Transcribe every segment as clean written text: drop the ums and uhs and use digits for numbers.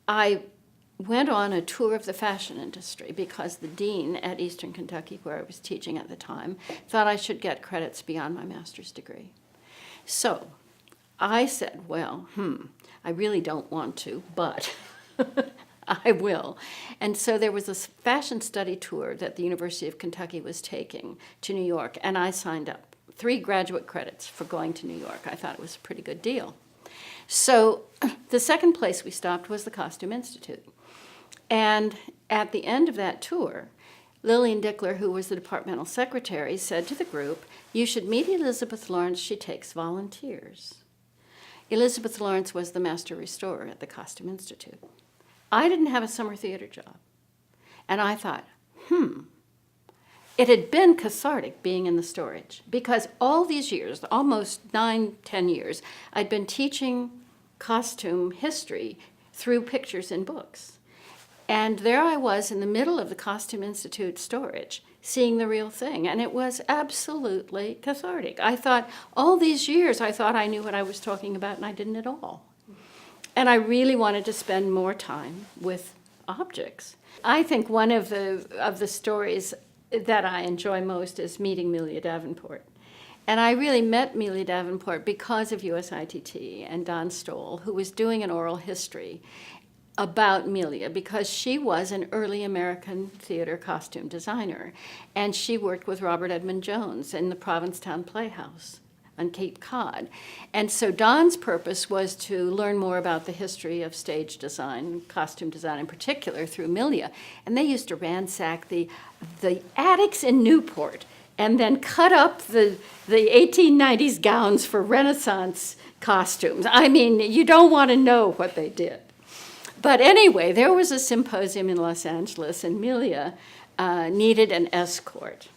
I went on a tour of the fashion industry because the dean at Eastern Kentucky, where I was teaching at the time, thought I should get credits beyond my master's degree. So I said, well, I really don't want to, but I will. And so there was a fashion study tour that the University of Kentucky was taking to New York, and I signed up. 3 graduate credits for going to New York. I thought it was a pretty good deal. So the second place we stopped was the Costume Institute. And at the end of that tour, Lillian Dickler, who was the departmental secretary, said to the group, you should meet Elizabeth Lawrence, she takes volunteers. Elizabeth Lawrence was the master restorer at the Costume Institute. I didn't have a summer theater job. And I thought, it had been cathartic being in the storage because all these years, almost 9-10 years, I'd been teaching costume history through pictures in books. And there I was in the middle of the Costume Institute storage, seeing the real thing. And it was absolutely cathartic. I thought, all these years, I thought I knew what I was talking about, and I didn't at all. And I really wanted to spend more time with objects. I think one of the stories that I enjoy most is meeting Melia Davenport. And I really met Melia Davenport because of USITT and Don Stoll, who was doing an oral history about Melia because she was an early American theater costume designer. And she worked with Robert Edmond Jones in the Provincetown Playhouse on Cape Cod. And so Don's purpose was to learn more about the history of stage design, costume design in particular, through Melia. And they used to ransack the attics in Newport and then cut up the 1890s gowns for Renaissance costumes. I mean, you don't want to know what they did. But anyway, there was a symposium in Los Angeles, and Melia needed an escort.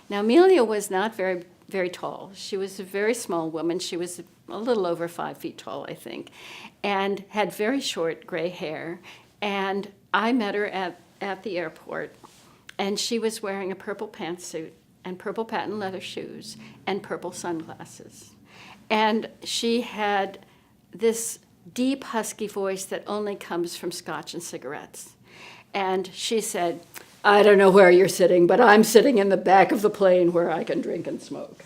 Now, Melia was not very tall. She was a very small woman. She was a little over 5 feet tall, I think, and had very short gray hair. And I met her at the airport, and she was wearing a purple pantsuit and purple patent leather shoes and purple sunglasses. And she had this deep, husky voice that only comes from scotch and cigarettes. And she said, I don't know where you're sitting, but I'm sitting in the back of the plane where I can drink and smoke.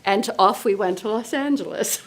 And off we went to Los Angeles.